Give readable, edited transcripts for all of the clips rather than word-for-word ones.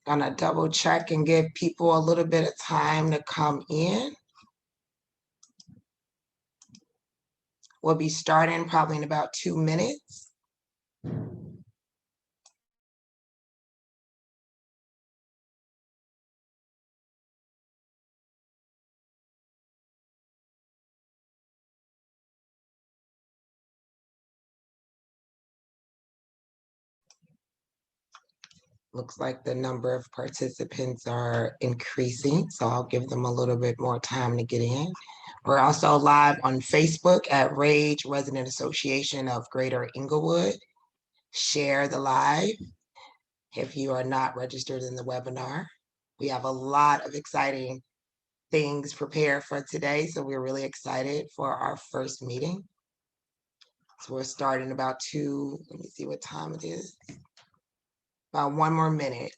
Gonna double check and give people a little bit of time to come in. We'll be starting probably in about 2 minutes. Looks like the number of participants are increasing, so I'll give them a little bit more time to get in. We're also live on Facebook at RAGE, Resident Association of Greater Inglewood. Share the live if you are not registered in the webinar. We have a lot of exciting things prepared for today, so we're really excited for our first meeting. So we're starting about let me see what time it is. About 1 more minute.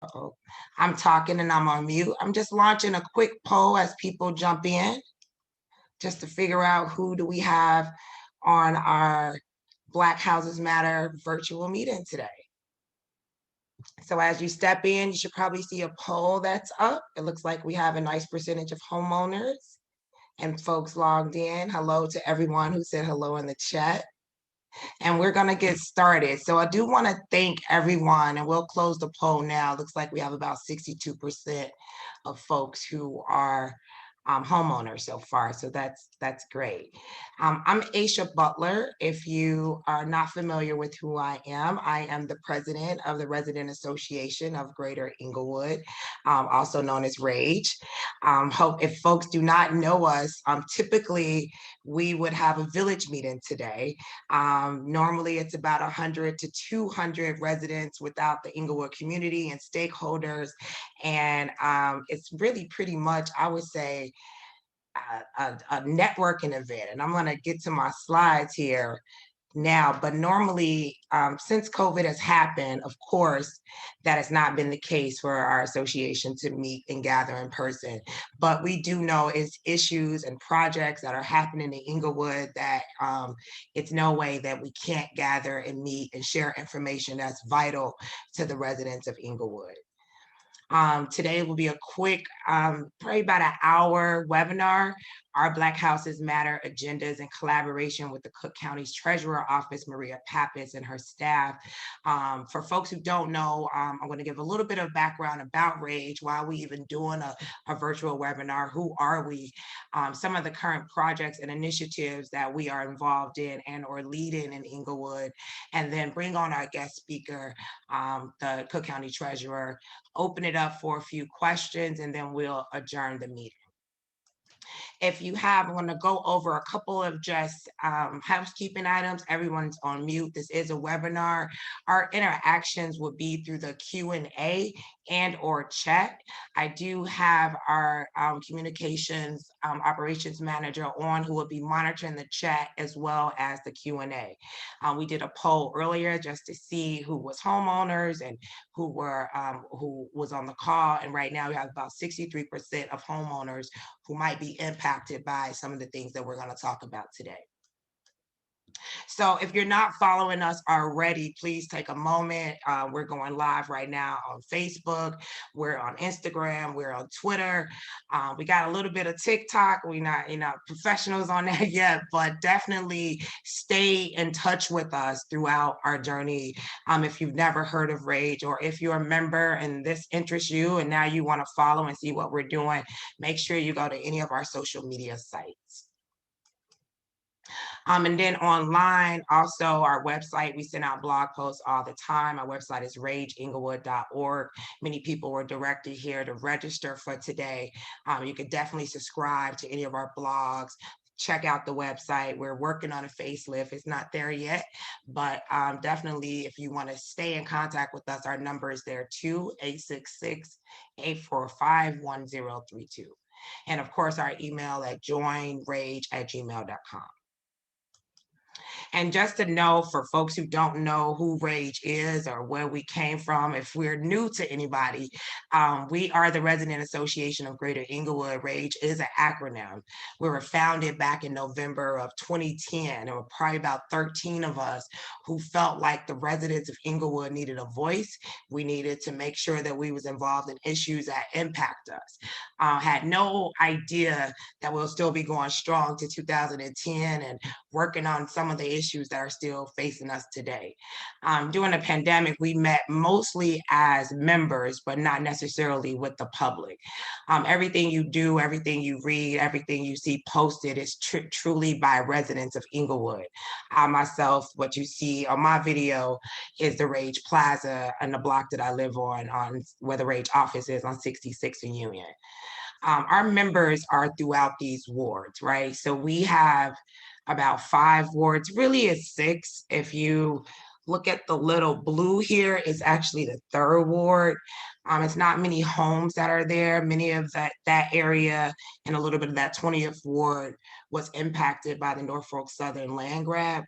Uh-oh. I'm talking and I'm on mute. I'm just launching a quick poll as people jump in, just to figure out who do we have on our Black Houses Matter virtual meeting today. So as you step in, you should probably see a poll that's up. It looks like we have a nice percentage of homeowners and folks logged in. Hello to everyone who said hello in the chat. And we're going to get started. So I do want to thank everyone, and we'll close the poll now. Looks like we have about 62% of folks who are homeowners so far, so that's great. I'm Aisha Butler. If you are not familiar with who I am the president of the Resident Association of Greater Inglewood, also known as RAGE. If folks do not know us, typically we would have a village meeting today. Normally it's about 100 to 200 residents without the Inglewood community and stakeholders, and it's really pretty much, I would say, a networking event. And I'm going to get to my slides here now, but normally since COVID has happened, of course, that has not been the case for our association to meet and gather in person. But we do know it's issues and projects that are happening in Inglewood that it's no way that we can't gather and meet and share information that's vital to the residents of Inglewood. Today will be a quick, probably about an hour webinar. Our Black Houses Matter agendas in collaboration with the Cook County's Treasurer Office, Maria Pappas, and her staff. For folks who don't know, I'm going to give a little bit of background about RAGE, why are we even doing a virtual webinar, who are we, some of the current projects and initiatives that we are involved in and or leading in Inglewood, and then bring on our guest speaker, the Cook County Treasurer, open it up for a few questions, and then we'll adjourn the meeting. If you have, I'm going to go over a couple of just housekeeping items. Everyone's on mute. This is a webinar. Our interactions will be through the Q&A and or chat. I do have our communications operations manager on, who will be monitoring the chat as well as the Q&A. We did a poll earlier just to see who was homeowners and who was on the call. And right now we have about 63% of homeowners who might be impacted by some of the things that we're going to talk about today. So if you're not following us already, please take a moment. We're going live right now on Facebook. We're on Instagram. We're on Twitter. We got a little bit of TikTok. We're not professionals on that yet, but definitely stay in touch with us throughout our journey. If you've never heard of RAGE, or if you're a member and this interests you and now you want to follow and see what we're doing, make sure you go to any of our social media sites. And then online, also our website, we send out blog posts all the time. Our website is rageinglewood.org. Many people were directed here to register for today. You could definitely subscribe to any of our blogs. Check out the website. We're working on a facelift. It's not there yet, but definitely if you want to stay in contact with us, our number is there too, 866-845-1032. And of course, our email at joinrage@gmail.com. And just to know, for folks who don't know who RAGE is or where we came from, if we're new to anybody, we are the Resident Association of Greater Englewood. RAGE is an acronym. We were founded back in November of 2010. There were probably about 13 of us who felt like the residents of Englewood needed a voice. We needed to make sure that we was involved in issues that impact us. Had no idea that we'll still be going strong to 2010 and working on some of the issues that are still facing us today. During the pandemic, we met mostly as members, but not necessarily with the public. Everything you do, everything you read, everything you see posted is truly by residents of Englewood. I myself, what you see on my video is the Rage Plaza and the block that I live on where the Rage office is on 66th and Union. Our members are throughout these wards, right? So we have about 5 wards, really it's 6. If you look at the little blue here, it's actually the 3rd ward. It's not many homes that are there. Many of that area and a little bit of that 20th ward was impacted by the Norfolk Southern land grab.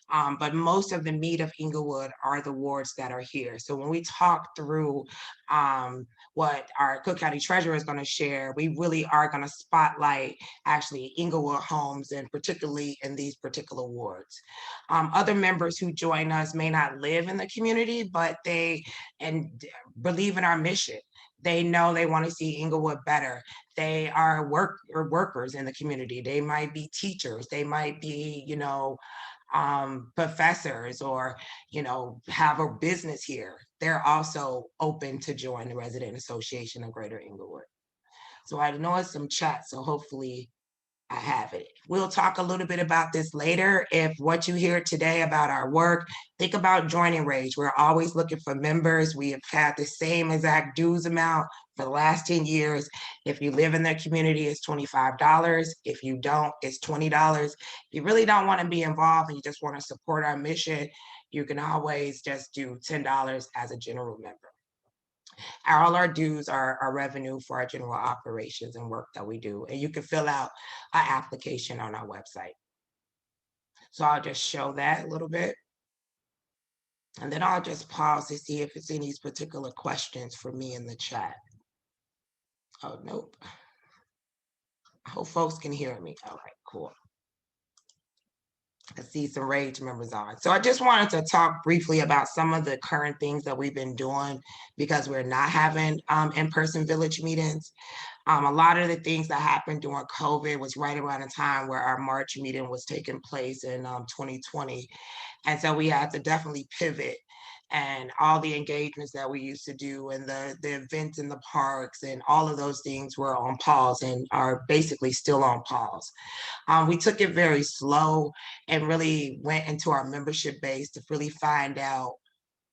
But most of the meat of Englewood are the wards that are here. So when we talk through what our Cook County Treasurer is going to share, we really are going to spotlight actually Englewood homes, and particularly in these particular wards. Other members who join us may not live in the community, but they believe in our mission. They know they want to see Englewood better. They are workers in the community. They might be teachers. They might be, professors, or have a business here. They're also open to join the Resident Association of Greater Englewood. So I know it's some chat, so hopefully I have it. We'll talk a little bit about this later. If what you hear today about our work, think about joining RAGE. We're always looking for members. We have had the same exact dues amount for the last 10 years. If you live in the community, it's $25. If you don't, it's $20. If you really don't want to be involved and you just want to support our mission, you can always just do $10 as a general member. All our dues are our revenue for our general operations and work that we do. And you can fill out an application on our website. So I'll just show that a little bit. And then I'll just pause to see if it's any particular questions for me in the chat. Oh, nope. I hope folks can hear me. All right, cool. I see some RAGE members on. So I just wanted to talk briefly about some of the current things that we've been doing because we're not having in-person village meetings. A lot of the things that happened during COVID was right around the time where our March meeting was taking place in 2020. And so we had to definitely pivot, and all the engagements that we used to do and the events in the parks and all of those things were on pause and are basically still on pause. We took it very slow and really went into our membership base to really find out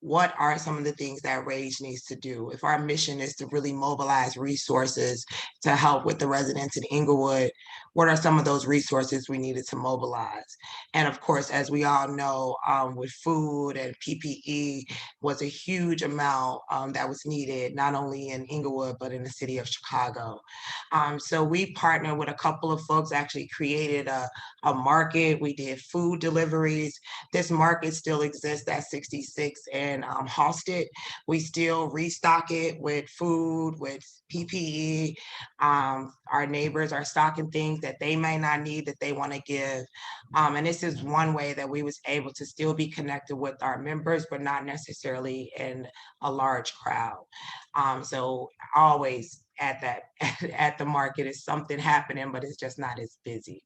what are some of the things that RAGE needs to do. If our mission is to really mobilize resources to help with the residents in Englewood, what are some of those resources we needed to mobilize? And of course, as we all know, with food and PPE was a huge amount that was needed, not only in Englewood, but in the city of Chicago. So we partnered with a couple of folks, actually created a market. We did food deliveries. This market still exists at 66 and Halsted. We still restock it with food, with PPE. Our neighbors are stocking things that they may not need that they want to give. And this is one way that we was able to still be connected with our members, but not necessarily in a large crowd. So always at the market is something happening, but it's just not as busy.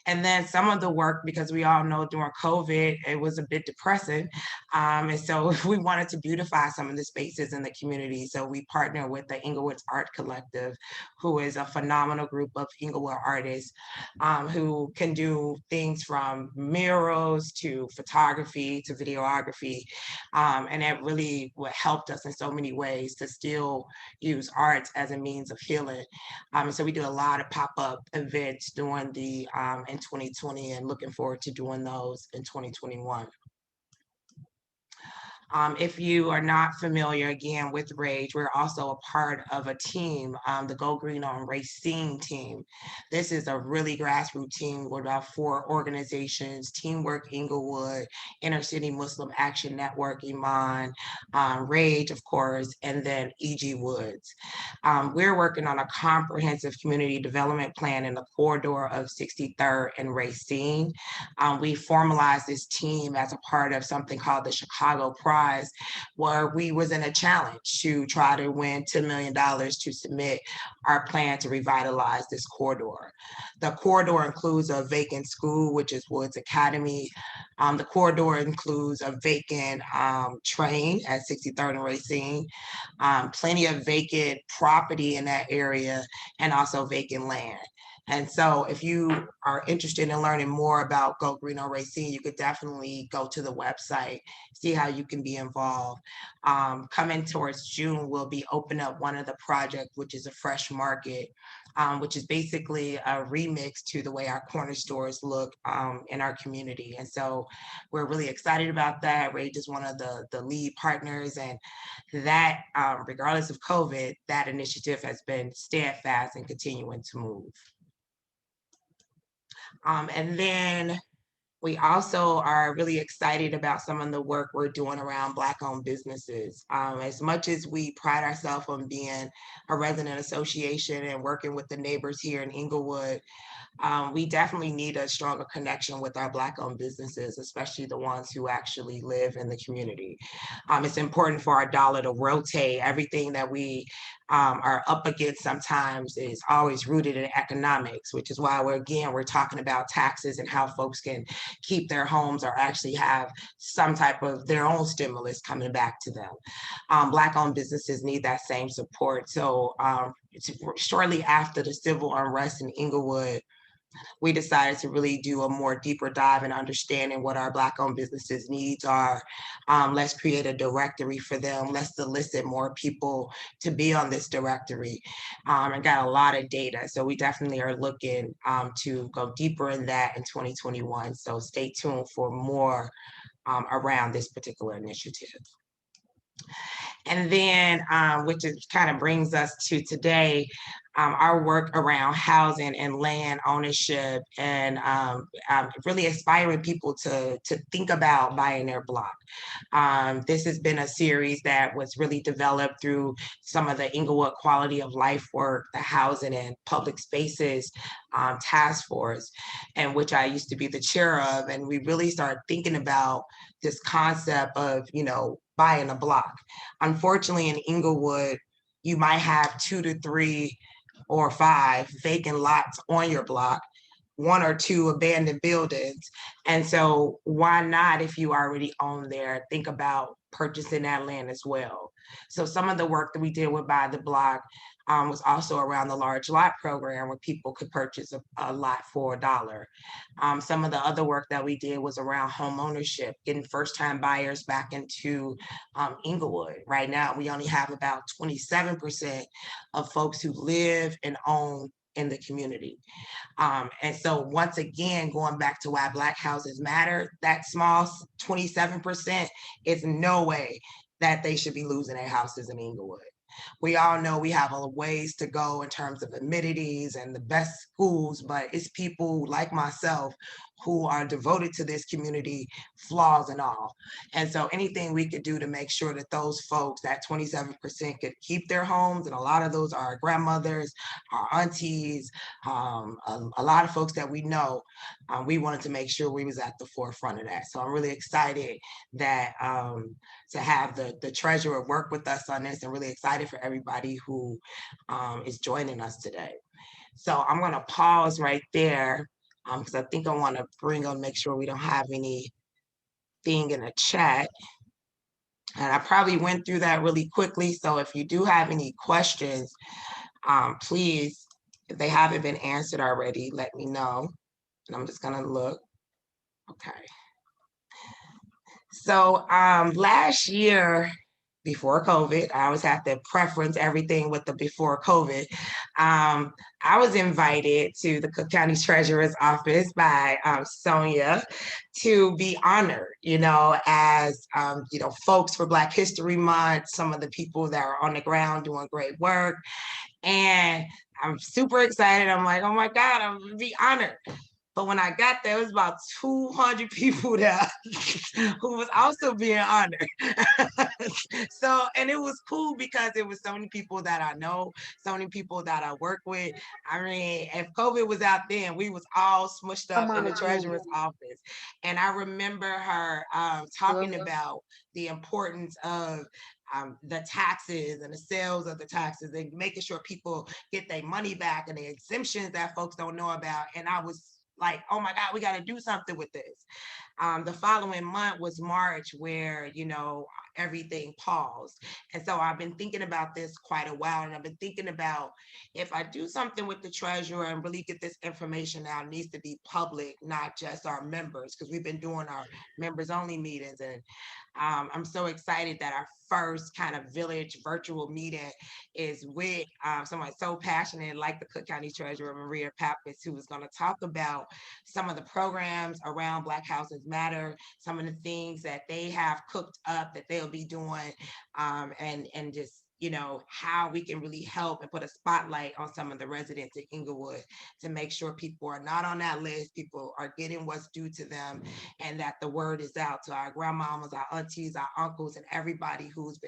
And then some of the work, because we all know during COVID, it was a bit depressing. And so we wanted to beautify some of the spaces in the community. So we partner with the Inglewood's Art Collective, who is a phenomenal group of Inglewood artists who can do things from murals to photography to videography. And that really what helped us in so many ways to still use arts as a means of healing. So we do a lot of pop-up events during the in 2020 and looking forward to doing those in 2021. If you are not familiar again with Rage, we're also a part of a team, the Go Green on Racine team. This is a really grassroots team with about 4 organizations: Teamwork Inglewood, Inner City Muslim Action Network, Iman, Rage, of course, and then E.G. Woods. We're working on a comprehensive community development plan in the corridor of 63rd and Racine. We formalized this team as a part of something called the Chicago Prize, where we was in a challenge to try to win $10 million to submit our plan to revitalize this corridor. The corridor includes a vacant school, which is Woods Academy. The corridor includes a vacant train at 63rd and Racine, plenty of vacant property in that area, and also vacant land. And so if you are interested in learning more about Go Green on Racine, you could definitely go to the website, see how you can be involved. Coming towards June, we'll be opening up one of the projects, which is a fresh market, which is basically a remix to the way our corner stores look in our community. And so we're really excited about that. Rage is one of the lead partners, and that, regardless of COVID, that initiative has been steadfast and continuing to move. And then we also are really excited about some of the work we're doing around Black-owned businesses. As much as we pride ourselves on being a resident association and working with the neighbors here in Inglewood, we definitely need a stronger connection with our Black-owned businesses, especially the ones who actually live in the community. It's important for our dollar to rotate. Everything that we are up against sometimes is always rooted in economics, which is why we're talking about taxes and how folks can keep their homes or actually have some type of their own stimulus coming back to them. Black-owned businesses need that same support. So shortly after the civil unrest in Inglewood, we decided to really do a more deeper dive in understanding what our Black-owned businesses' needs are. Let's create a directory for them. Let's solicit more people to be on this directory, and got a lot of data. So we definitely are looking to go deeper in that in 2021. So stay tuned for more around this particular initiative. And then, which is kind of brings us to today, our work around housing and land ownership, and really inspiring people to think about buying their block. This has been a series that was really developed through some of the Inglewood Quality of Life work, the Housing and Public Spaces Task Force, and which I used to be the chair of. And we really started thinking about this concept of, buying a block. Unfortunately, in Inglewood, you might have 2 to 3 or 5 vacant lots on your block, 1 or 2 abandoned buildings. And so why not, if you already own there, think about purchasing that land as well. So some of the work that we did with Buy the Block was also around the large lot program, where people could purchase a lot for $1. Some of the other work that we did was around home ownership, getting first-time buyers back into Inglewood. Right now, we only have about 27% of folks who live and own in the community. And so once again, going back to why Black houses matter, that small 27% is no way that they should be losing their houses in Inglewood. We all know we have a ways to go in terms of amenities and the best schools, but it's people like myself who are devoted to this community, flaws and all. And so anything we could do to make sure that those folks, that 27%, could keep their homes, and a lot of those are our grandmothers, our aunties, a lot of folks that we know, we wanted to make sure we was at the forefront of that. So I'm really excited that to have the treasurer work with us on this, and really excited for everybody who is joining us today. So I'm going to pause right there because I think I want to make sure we don't have anything in the chat. And I probably went through that really quickly. So if you do have any questions, please, if they haven't been answered already, let me know. And I'm just gonna look. Okay. So last year, before COVID, I always have to preference everything with the before COVID. I was invited to the Cook County Treasurer's office by Sonia to be honored, as, folks for Black History Month, some of the people that are on the ground doing great work. And I'm super excited. I'm like, oh my God, I'm gonna be honored. But when I got there, it was about 200 people there who was also being honored. So, and it was cool because it was so many people that I know, so many people that I work with. I mean, if COVID was out then, we was all smushed up in the treasurer's office. And I remember her talking about the importance of the taxes and the sales of the taxes and making sure people get their money back and the exemptions that folks don't know about. And I was like, oh my God, we got to do something with this. The following month was March, where, everything paused. And so I've been thinking about this quite a while. And I've been thinking about, if I do something with the treasurer and really get this information out, it needs to be public, not just our members, because we've been doing our members only meetings. And I'm so excited that our first kind of village virtual meeting is with someone so passionate like the Cook County Treasurer, Maria Pappas, who is going to talk about some of the programs around Black Houses Matter, some of the things that they have cooked up that they'll be doing, and just how we can really help and put a spotlight on some of the residents in Inglewood to make sure people are not on that list, people are getting what's due to them, and that the word is out to our grandmamas, our aunties, our uncles, and everybody who's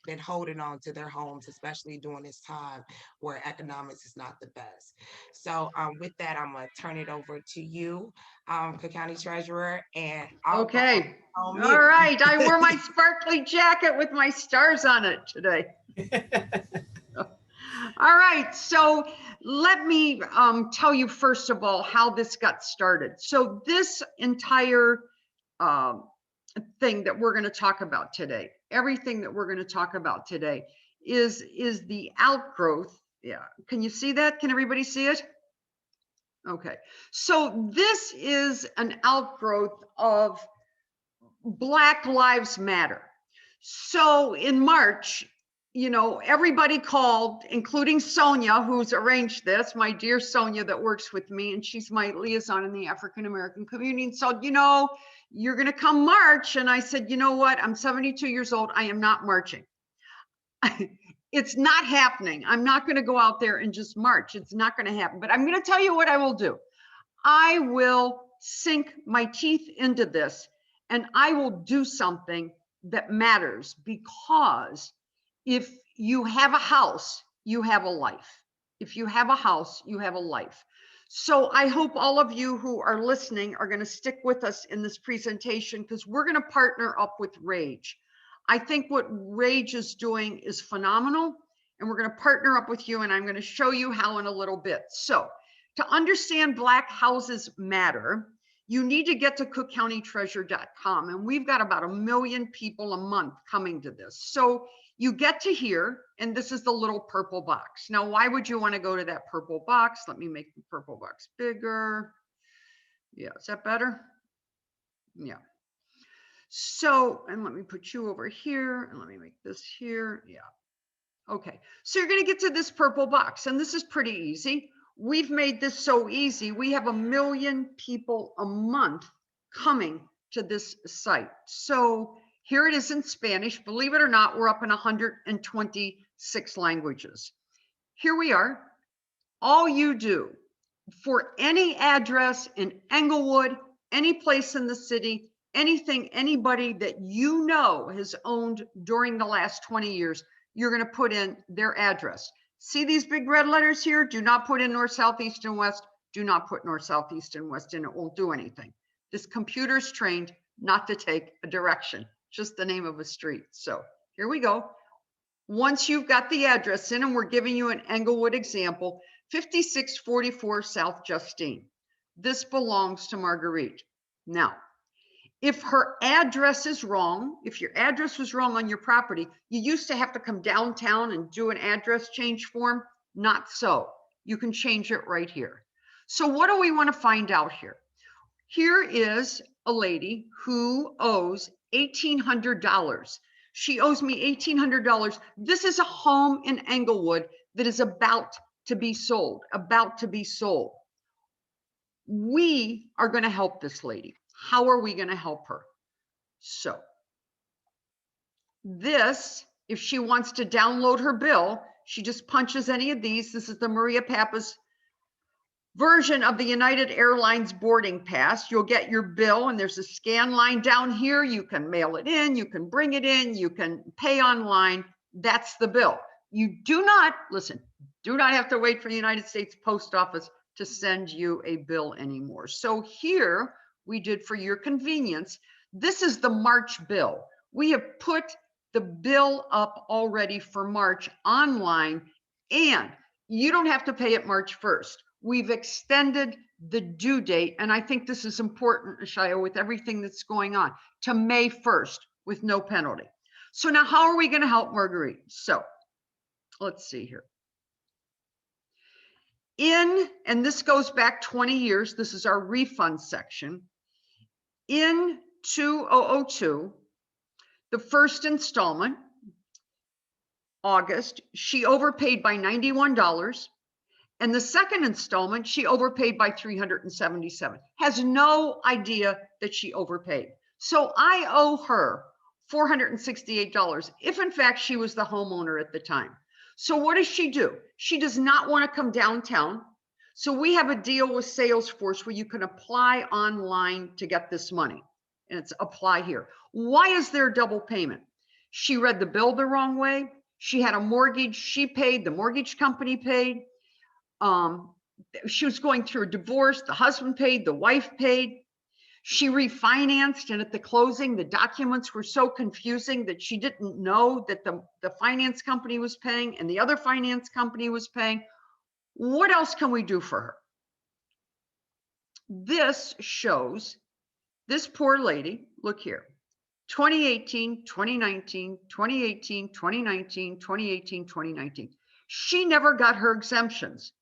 been holding on to their homes, especially during this time where economics is not the best. So with that, I'm gonna turn it over to you, Cook County Treasurer, and okay. All right, I wore my sparkly jacket with my stars on it today. All right, so let me tell you first of all how this got started. So this entire thing that we're going to talk about today, everything that we're going to talk about today is the outgrowth. Yeah, can you see that? Can everybody see it? Okay, so this is an outgrowth of Black Lives Matter. So in March, everybody called, including Sonia, who's arranged this, my dear Sonia that works with me, and she's my liaison in the African American community. And so, you're going to come march. And I said, you know what? I'm 72 years old. I am not marching. It's not happening. I'm not going to go out there and just march. It's not going to happen. But I'm going to tell you what I will do. I will sink my teeth into this, and I will do something that matters, because if you have a house, you have a life. If you have a house, you have a life. So I hope all of you who are listening are going to stick with us in this presentation, because we're going to partner up with Rage. I think what Rage is doing is phenomenal, and we're going to partner up with you, and I'm going to show you how in a little bit. So to understand Black Houses Matter, you need to get to cookcountytreasure.com, and we've got about 1 million people a month coming to this. So you get to here, and this is the little purple box. Now, why would you want to go to that purple box? Let me make the purple box bigger. Yeah, is that better? Yeah. So, and let me put you over here, and let me make this here. Yeah. Okay, so you're going to get to this purple box, and this is pretty easy. We've made this so easy. We have 1 million people a month coming to this site. So here it is in Spanish. Believe it or not, we're up in 126 languages. Here we are. All you do for any address in Englewood, any place in the city, anything, anybody that you know has owned during the last 20 years, you're going to put in their address. See these big red letters here? Do not put in north, south, east, and west. Do not put north, south, east, and west in. It won't do anything. This computer's trained not to take a direction, just the name of a street. So here we go. Once you've got the address in, and we're giving you an Englewood example, 5644 South Justine. This belongs to Marguerite. Now, If her address is wrong, if your address was wrong on your property, you used to have to come downtown and do an address change form. Not so. You can change it right here. So what do we want to find out here? Here is a lady who owes $1,800. She owes me $1,800. This is a home in Englewood that is about to be sold, We are going to help this lady. How are we going to help her? So this, if she wants to download her bill, she just punches any of these. This is the Maria Pappas version of the United Airlines boarding pass. You'll get your bill and there's a scan line down here. You can mail it in, you can bring it in, you can pay online. That's the bill. You do not, listen, do not have to wait for the United States Post Office to send you a bill anymore. So here we did, for your convenience, this is the March bill. We have put the bill up already for March online, and you don't have to pay it March 1st. We've extended the due date, and I think this is important, Ashaya, with everything that's going on, to May 1st with no penalty. So now how are we going to help Marguerite? So let's see here. And this goes back 20 years, this is our refund section. In 2002, the first installment, August, she overpaid by $91. And the second installment, she overpaid by $377. Has no idea that she overpaid. So I owe her $468 if in fact she was the homeowner at the time. So what does she do? She does not want to come downtown. So we have a deal with Salesforce where you can apply online to get this money. And it's apply here. Why is there double payment? She read the bill the wrong way. She had a mortgage. She paid, the mortgage company paid. She was going through a divorce. The husband paid, the wife paid. She refinanced, and at the closing, the documents were so confusing that she didn't know that the finance company was paying and the other finance company was paying. What else can we do for her? This shows this poor lady, look here, 2018, 2019, 2018, 2019, 2018, 2019. She never got her exemptions.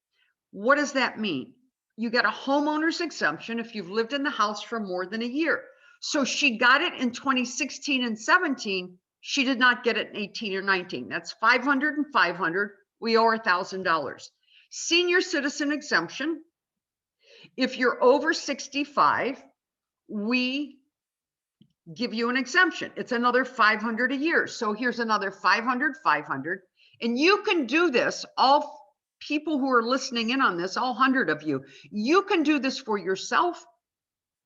What does that mean? You get a homeowner's exemption if you've lived in the house for more than a year. So she got it in 2016 and 17. She did not get it in 18 or 19. That's 500 and 500. We owe her $1,000. Senior citizen exemption. If you're over 65, we give you an exemption. It's another 500 a year. So here's another 500, 500. And you can do this, all people who are listening in on this, all 100 of you, you can do this for yourself,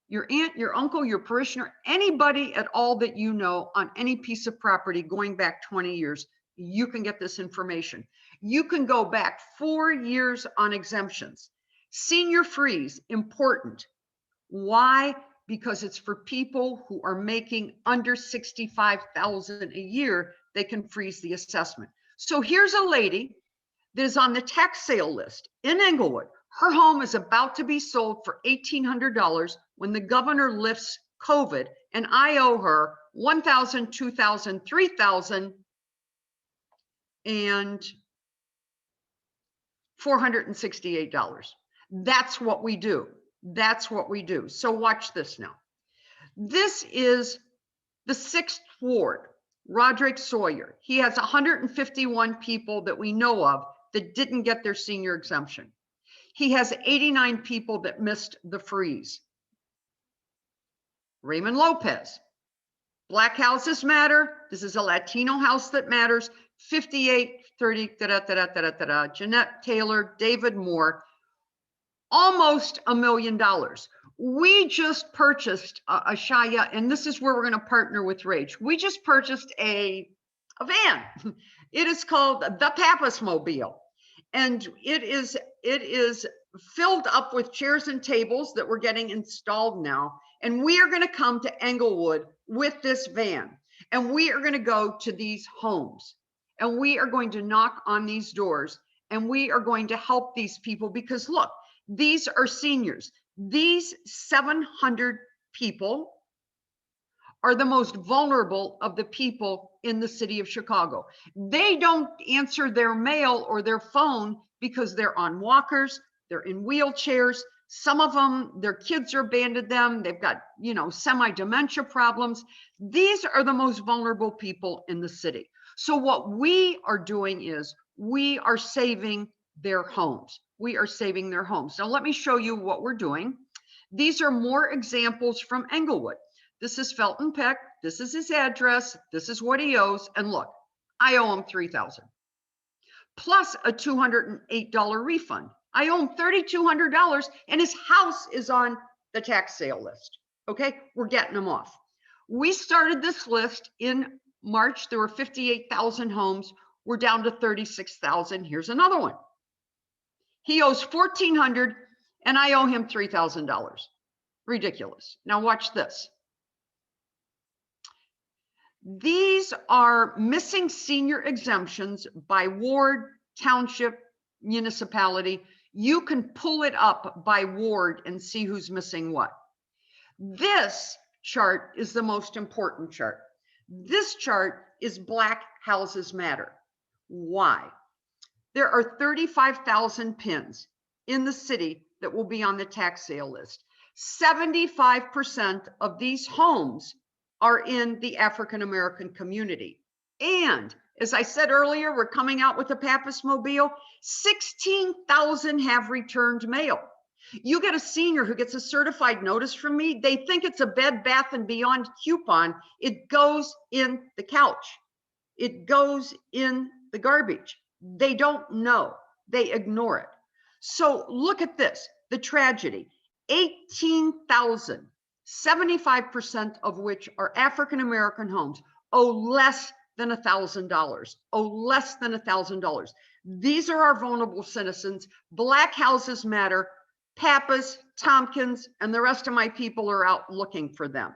your aunt, your uncle, your parishioner, anybody at all that you know on any piece of property going back 20 years, you can get this information. You can go back 4 years on exemptions. Senior freeze, important. Why? Because it's for people who are making under $65,000 a year, they can freeze the assessment. So here's a lady that is on the tax sale list in Englewood. Her home is about to be sold for $1,800 when the governor lifts COVID, and I owe her $1,000, $2,000, $3,000, and $468. That's what we do. That's what we do. So watch this now. This is the 6th Ward, Roderick Sawyer. He has 151 people that we know of that didn't get their senior exemption. He has 89 people that missed the freeze. Raymond Lopez, Black Houses Matter. This is a Latino house that matters. 5830, Jeanette Taylor, David Moore, almost $1 million. We just purchased a Shaya, and this is where we're going to partner with Rage. We just purchased a van. It is called the Pappas Mobile. And it is filled up with chairs and tables that we're getting installed now. And we are going to come to Englewood with this van. And we are going to go to these homes. And we are going to knock on these doors. And we are going to help these people because look, these are seniors. These 700 people are the most vulnerable of the people in the city of Chicago. They don't answer their mail or their phone because they're on walkers, they're in wheelchairs. Some of them, their kids are abandoned them. They've got, semi-dementia problems. These are the most vulnerable people in the city. So what we are doing is we are saving their homes. We are saving their homes. Now let me show you what we're doing. These are more examples from Englewood. This is Felton Peck. This is his address. This is what he owes. And look, I owe him $3,000 plus a $208 refund. I owe him $3,200 and his house is on the tax sale list. Okay, we're getting them off. We started this list in March. There were 58,000 homes. We're down to 36,000. Here's another one. He owes $1,400 and I owe him $3,000. Ridiculous. Now watch this. These are missing senior exemptions by ward, township, municipality. You can pull it up by ward and see who's missing what. This chart is the most important chart. This chart is Black Houses Matter. Why? There are 35,000 pins in the city that will be on the tax sale list. 75% of these homes are in the African American community. And as I said earlier, we're coming out with a Pappas mobile. 16,000 have returned mail. You get a senior who gets a certified notice from me, they think it's a Bed Bath & Beyond coupon. It goes in the couch. It goes in the garbage. They don't know. They ignore it. So look at this, the tragedy. 18,000, 75% of which are African American homes, owe less than $1,000, owe less than $1,000. These are our vulnerable citizens. Black Houses Matter. Pappas, Tompkins, and the rest of my people are out looking for them.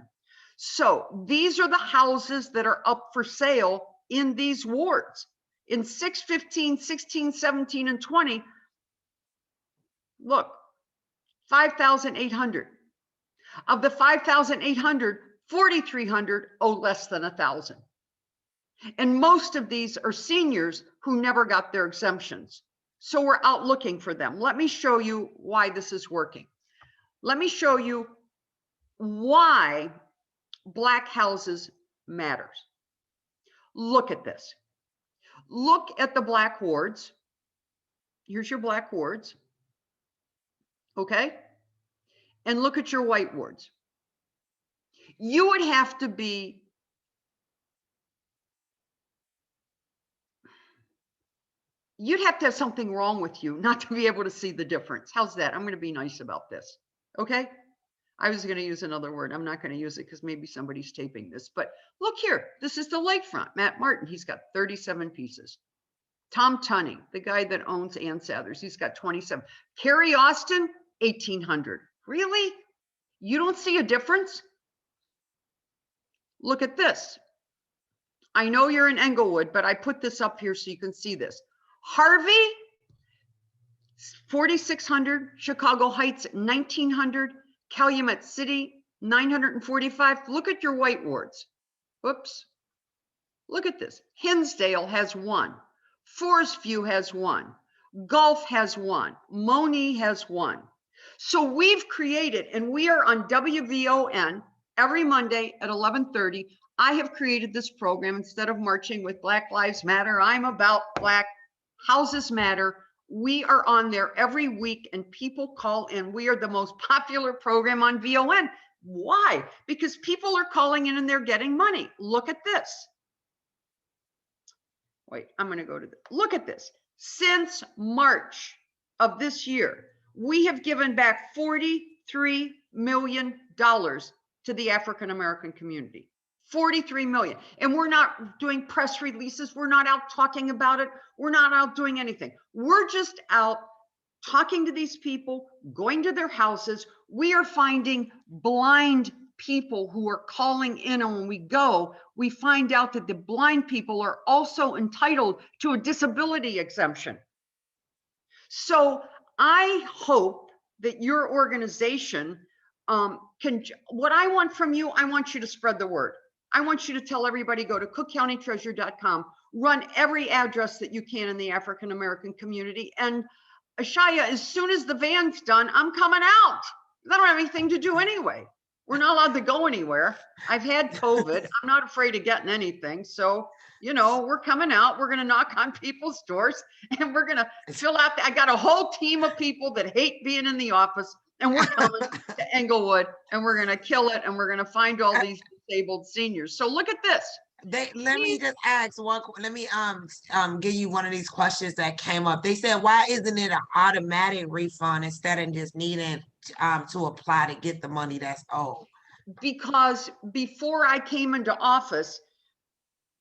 So these are the houses that are up for sale in these wards. In 6, 15, 16, 17, and 20, look, 5,800. Of the 5,800, 4,300 owe less than 1,000. And most of these are seniors who never got their exemptions. So we're out looking for them. Let me show you why this is working. Let me show you why Black Houses matters. Look at this. Look at the black wards. Here's your black wards. Okay? And look at your white wards. You would have to be you'd have to have something wrong with you not to be able to see the difference. How's that? I'm going to be nice about this. Okay? I was going to use another word. I'm not going to use it because maybe somebody's taping this. But look here. This is the lakefront. Matt Martin, he's got 37 pieces. Tom Tunney, the guy that owns Ann Sathers, he's got 27. Carrie Austin, 1,800. Really? You don't see a difference? Look at this. I know you're in Englewood, but I put this up here so you can see this. Harvey, 4,600. Chicago Heights, 1,900. Calumet City, 945. Look at your white wards. Whoops. Look at this. Hinsdale has 1. Forest View has 1. Gulf has 1. Monee has 1. So we've created, and we are on WVON every Monday at 11:30. I have created this program. Instead of marching with Black Lives Matter, I'm about Black Houses Matter. We are on there every week and people call in. We are the most popular program on VON. Why? Because people are calling in and they're getting money. Look at this. Wait, I'm going to go to this. Look at this. Since March of this year, we have given back $43 million to the African American community. 43 million. And we're not doing press releases. We're not out talking about it. We're not out doing anything. We're just out talking to these people, going to their houses. We are finding blind people who are calling in, and when we go, we find out that the blind people are also entitled to a disability exemption. So I hope that your organization what I want from you, I want you to spread the word. I want you to tell everybody, go to cookcountytreasure.com, run every address that you can in the African American community. And Ashaya, as soon as the van's done, I'm coming out. I don't have anything to do anyway. We're not allowed to go anywhere. I've had COVID. I'm not afraid of getting anything. So, you know, we're coming out. We're going to knock on people's doors and we're going to fill out. I got a whole team of people that hate being in the office, and we're coming to Englewood and we're going to kill it. And we're going to find all these disabled seniors. So look at this. Let me just ask one. Let me give you one of these questions that came up. They said, why isn't it an automatic refund instead of just needing to apply to get the money that's owed? Because before I came into office,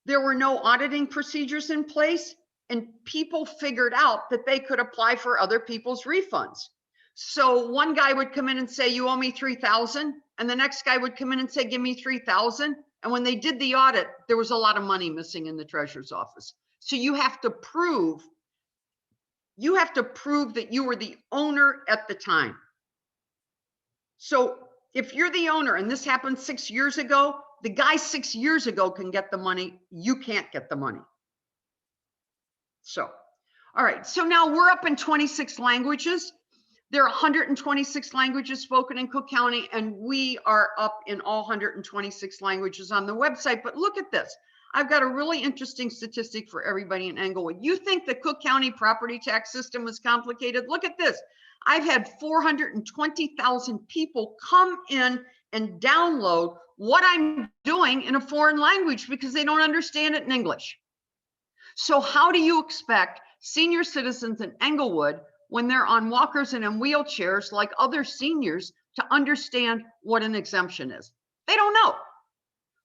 there were no auditing procedures in place, and people figured out that they could apply for other people's refunds. So one guy would come in and say, you owe me 3,000. And the next guy would come in and say, give me 3,000. And when they did the audit, there was a lot of money missing in the treasurer's office. So you have to prove that you were the owner at the time. So if you're the owner and this happened 6 years ago, the guy 6 years ago can get the money. You can't get the money. So, all right. So now we're up in 26 languages. There are 126 languages spoken in Cook County, and we are up in all 126 languages on the website. But look at this. I've got a really interesting statistic for everybody in Englewood. You think the Cook County property tax system was complicated? Look at this. I've had 420,000 people come in and download what I'm doing in a foreign language because they don't understand it in English. So how do you expect senior citizens in Englewood, when they're on walkers and in wheelchairs like other seniors, to understand what an exemption is? They don't know.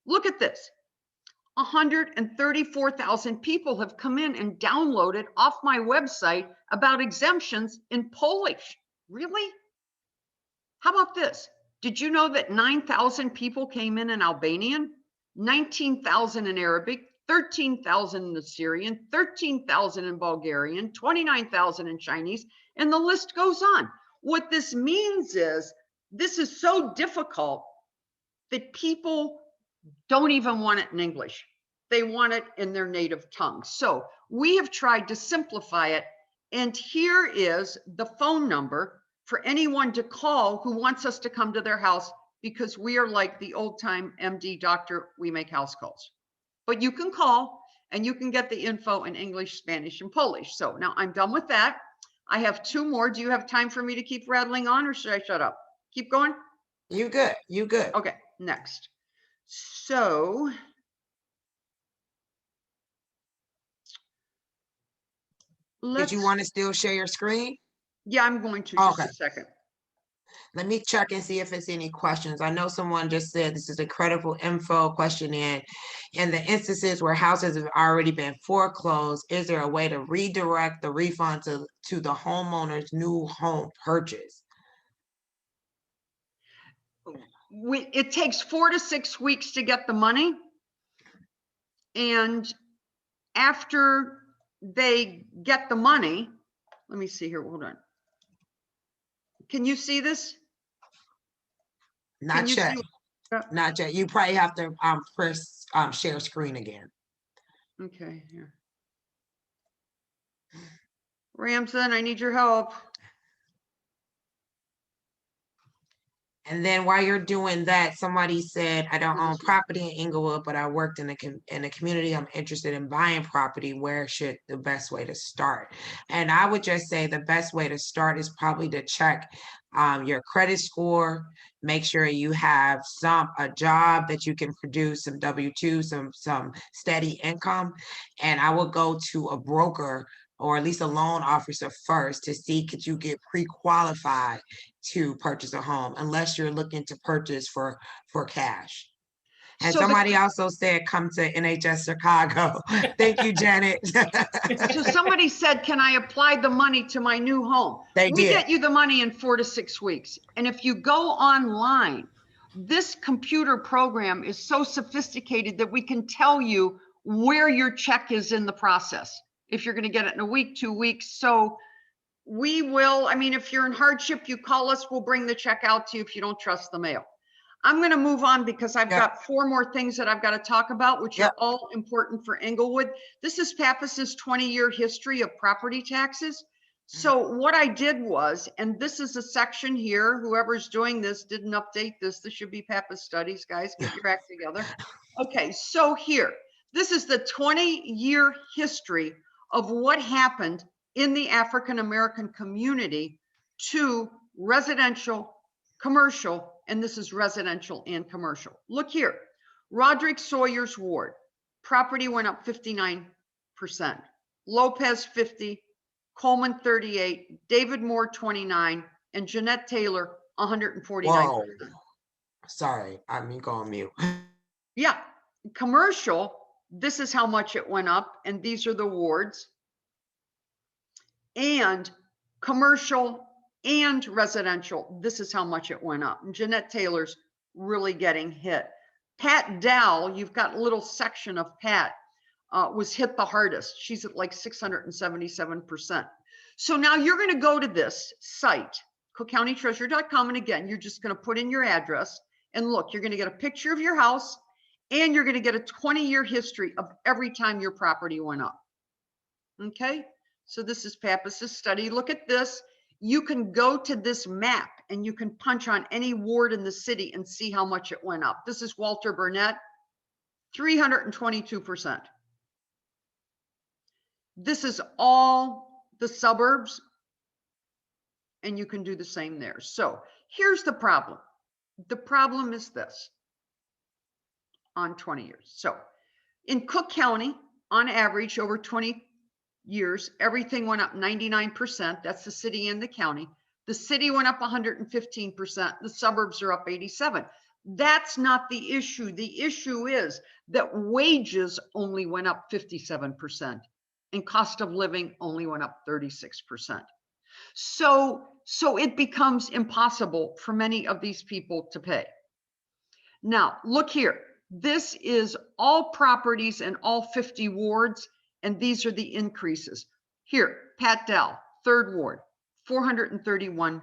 Look at this. 134,000 people have come in and downloaded off my website about exemptions in Polish. Really? How about this? Did you know that 9,000 people came in Albanian, 19,000 in Arabic, 13,000 in Assyrian, 13,000 in Bulgarian, 29,000 in Chinese, and the list goes on. What this means is this is so difficult that people don't even want it in English. They want it in their native tongue. So we have tried to simplify it. And here is the phone number for anyone to call who wants us to come to their house, because we are like the old time MD doctor, we make house calls. But you can call and you can get the info in English, Spanish, and Polish. So now I'm done with that. I have two more. Do you have time for me to keep rattling on, or should I shut up? Keep going? You good. You good. Okay, next. So did you want to still share your screen? Yeah, I'm going to just a second. Let me check and see if it's any questions. I know someone just said this is a credible info question in the instances where houses have already been foreclosed, is there a way to redirect the refund to the homeowner's new home purchase? It takes 4 to 6 weeks to get the money. And after they get the money, let me see here, hold on. Can you see this? Not yet. Not yet. You probably have to press share screen again. Okay, here. Ramson, I need your help. And then while you're doing that, somebody said, I don't own property in Englewood, but I worked in the community. I'm interested in buying property. Where should the best way to start? And I would just say the best way to start is probably to check your credit score, make sure you have a job that you can produce some W-2, some steady income. And I would go to a broker or at least a loan officer first to see could you get pre-qualified to purchase a home, unless you're looking to purchase for cash. And so somebody also said, come to NHS Chicago. Thank you, Janet. So somebody said, can I apply the money to my new home? We get you the money in 4 to 6 weeks. And if you go online, this computer program is so sophisticated that we can tell you where your check is in the process. If you're going to get it in a week, 2 weeks. So we will, I mean, if you're in hardship, you call us, we'll bring the check out to you if you don't trust the mail. I'm going to move on because I've Yep. got 4 more things that I've got to talk about, which Yep. are all important for Englewood. This is Pappas's 20-year history of property taxes. So what I did was, and this is a section here, whoever's doing this didn't update this. This should be Pappas Studies, guys, get your act together. Okay, so here, this is the 20-year history of what happened in the African-American community to residential, commercial, and this is residential and commercial. Look here, Roderick Sawyer's ward, property went up 59%, Lopez 50, Coleman 38, David Moore 29, and Jeanette Taylor 149%. Whoa. Sorry, I mean go on mute. Yeah, commercial, this is how much it went up, and these are the wards. And commercial and residential, this is how much it went up. And Jeanette Taylor's really getting hit. Pat Dowell, you've got a little section of Pat, was hit the hardest. She's at like 677%. So now you're going to go to this site, cookcountytreasurer.com. And again, you're just going to put in your address and look, you're going to get a picture of your house and you're going to get a 20-year history of every time your property went up. Okay. So this is Pappas's study. Look at this. You can go to this map and you can punch on any ward in the city and see how much it went up. This is Walter Burnett, 322%. This is all the suburbs, and you can do the same there. So here's the problem. The problem is this on 20 years. So in Cook County, on average, over 20 years, everything went up 99%. That's the city and the county. The city went up 115%. The suburbs are up 87%. That's not the issue. The issue is that wages only went up 57% and cost of living only went up 36%. So it becomes impossible for many of these people to pay. Now, look here. This is all properties in all 50 wards, and these are the increases. Here, Pat Dell, 3rd Ward, 431%.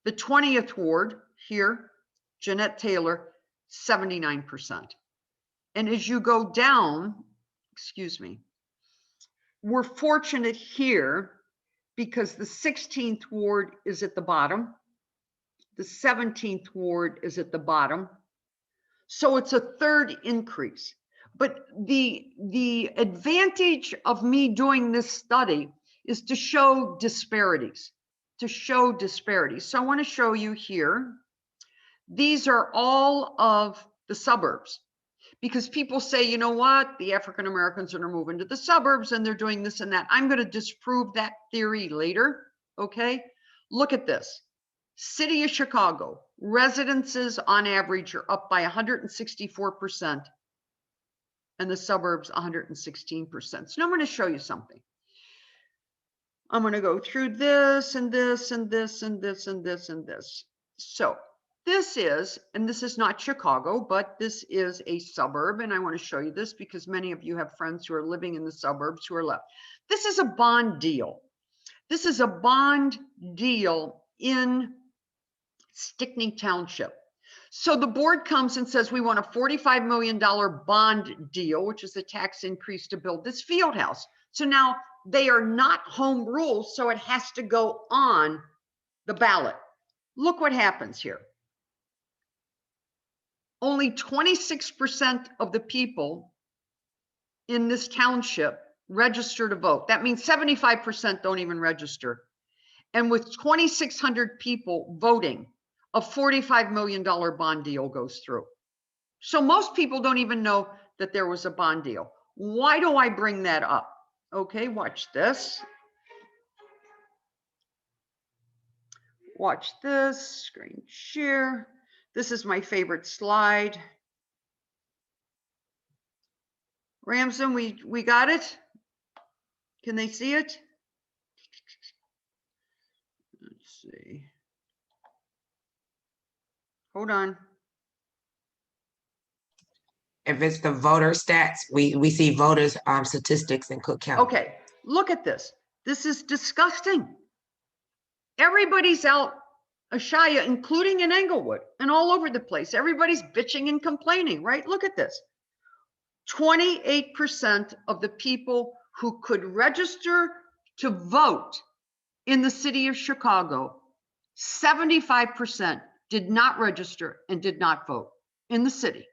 The 20th Ward here, Jeanette Taylor, 79%. And as you go down, excuse me, we're fortunate here because the 16th Ward is at the bottom. The 17th Ward is at the bottom. So it's a 3rd increase. But the advantage of me doing this study is to show disparities, So I want to show you here. These are all of the suburbs because people say, you know what, the African Americans are moving to the suburbs and they're doing this and that. I'm going to disprove that theory later. Okay, look at this. City of Chicago, residences on average are up by 164%. And the suburbs 116%. So now I'm going to show you something. I'm going to go through this and this and this and this and this and this. So this is, and this is not Chicago, but this is a suburb. And I want to show you this because many of you have friends who are living in the suburbs who are left. This is a bond deal. This is a bond deal in Stickney Township. So the board comes and says, we want a $45 million bond deal, which is the tax increase to build this field house. So now they are not home rules, so it has to go on the ballot. Look what happens here. Only 26% of the people in this township register to vote. That means 75% don't even register. And with 2,600 people voting, a $45 million bond deal goes through. So most people don't even know that there was a bond deal. Why do I bring that up? Okay, watch this. Watch this, screen share. This is my favorite slide. Ramson, we got it? Can they see it? Let's see. Hold on. If it's the voter stats, we see voters statistics in Cook County. Okay, look at this. This is disgusting. Everybody's out Ashaya, including in Englewood and all over the place. Everybody's bitching and complaining, right? Look at this. 28% of the people who could register to vote in the city of Chicago, 75% did not register and did not vote in the city.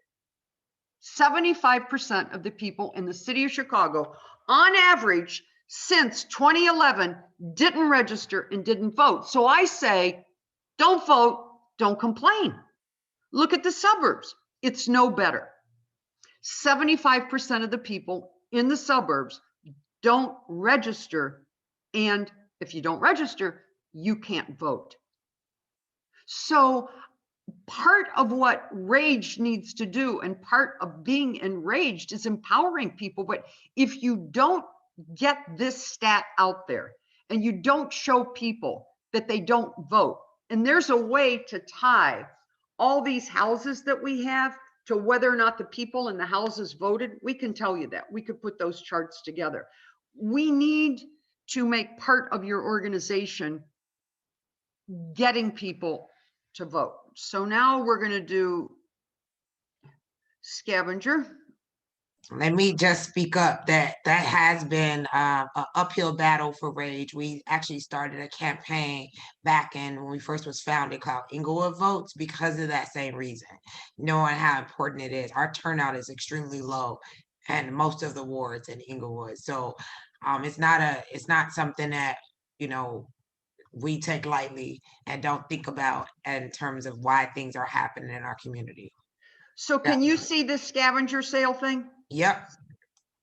75% of the people in the city of Chicago, on average, since 2011, didn't register and didn't vote. So I say, don't vote, don't complain. Look at the suburbs. It's no better. 75% of the people in the suburbs don't register. And if you don't register, you can't vote. So part of what rage needs to do and part of being enraged is empowering people. But if you don't get this stat out there and you don't show people that they don't vote, and there's a way to tie all these houses that we have to whether or not the people in the houses voted, we can tell you that. We could put those charts together. We need to make part of your organization getting people to vote. So now we're going to do scavenger. Let me just speak up that has been an uphill battle for Rage. We actually started a campaign back in when we first was founded called Englewood Votes because of that same reason, knowing how important it is. Our turnout is extremely low and most of the wards in Englewood. So it's not something that, you know, we take lightly and don't think about in terms of why things are happening in our community. So can you see this scavenger sale thing? Yep.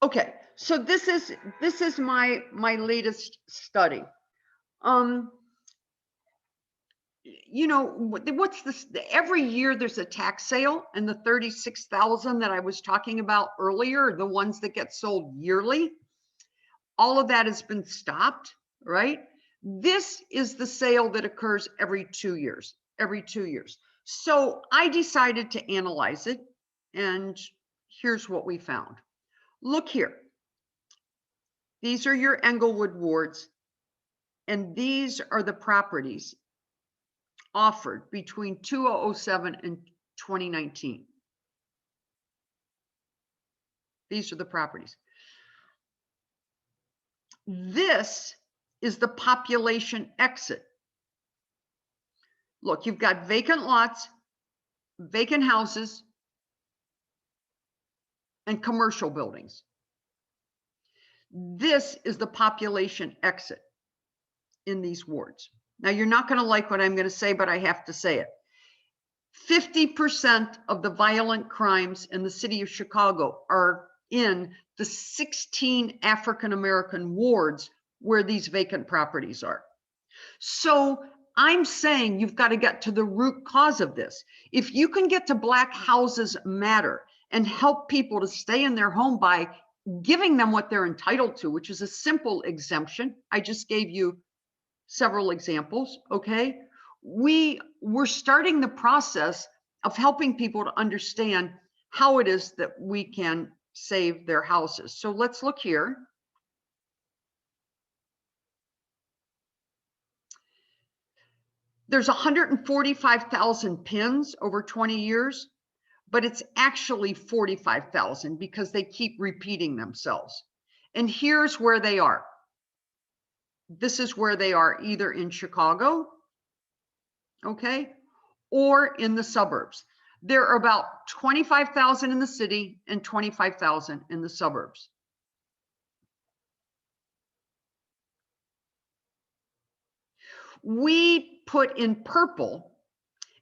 Okay, so this is my latest study. You know, what's this? Every year there's a tax sale, and the 36,000 that I was talking about earlier, the ones that get sold yearly, all of that has been stopped, right? This is the sale that occurs every 2 years, every 2 years. So I decided to analyze it, and here's what we found. Look here. These are your Englewood wards, and these are the properties offered between 2007 and 2019. These are the properties. This is the population exit. Look, you've got vacant lots, vacant houses, and commercial buildings. This is the population exit in these wards. Now, you're not going to like what I'm going to say, but I have to say it. 50% of the violent crimes in the city of Chicago are in the 16 African-American wards where these vacant properties are. So I'm saying you've got to get to the root cause of this. If you can get to Black Houses Matter and help people to stay in their home by giving them what they're entitled to, which is a simple exemption. I just gave you several examples, okay? We're starting the process of helping people to understand how it is that we can save their houses. So let's look here. There's 145,000 pins over 20 years, but it's actually 45,000 because they keep repeating themselves. And here's where they are. This is where they are, either in Chicago, okay, or in the suburbs. There are about 25,000 in the city and 25,000 in the suburbs. We put in purple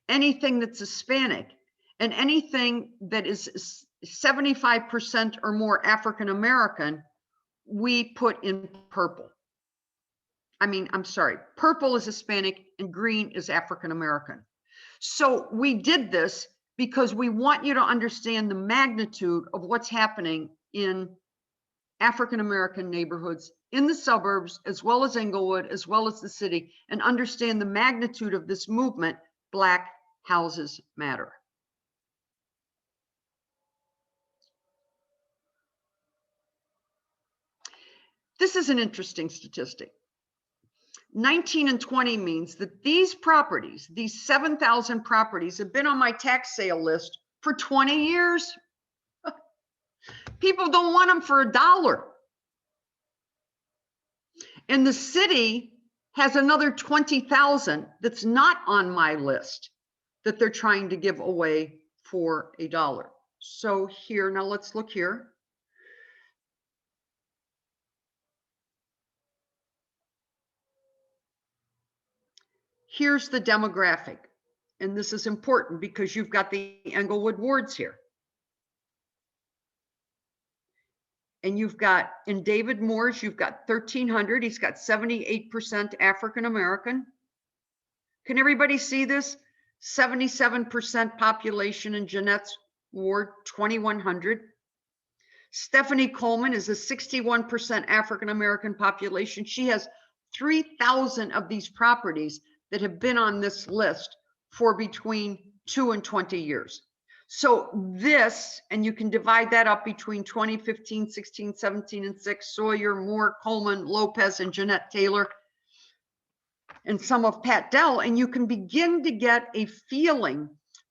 anything that's Hispanic, and anything that is 75% or more African American, we put in purple. I'm sorry, purple is Hispanic and green is African American. So we did this because we want you to understand the magnitude of what's happening in African American neighborhoods in the suburbs, as well as Englewood, as well as the city, and understand the magnitude of this movement, Black Houses Matter. This is an interesting statistic. 19 and 20 means that these properties, these 7,000 properties, have been on my tax sale list for 20 years. People don't want them for $1. And the city has another 20,000 that's not on my list that they're trying to give away for $1. So here, now let's look here. Here's the demographic. And this is important because you've got the Englewood wards here. And you've got, in David Moore's, you've got 1,300. He's got 78% African-American. Can everybody see this? 77% population in Jeanette's ward, 2,100. Stephanie Coleman is a 61% African-American population. She has 3,000 of these properties that have been on this list for between 2 and 20 years. So this, and you can divide that up between 2015, 16, 17, and 6, Sawyer, Moore, Coleman, Lopez, and Jeanette Taylor, and some of Pat Dell, and you can begin to get a feeling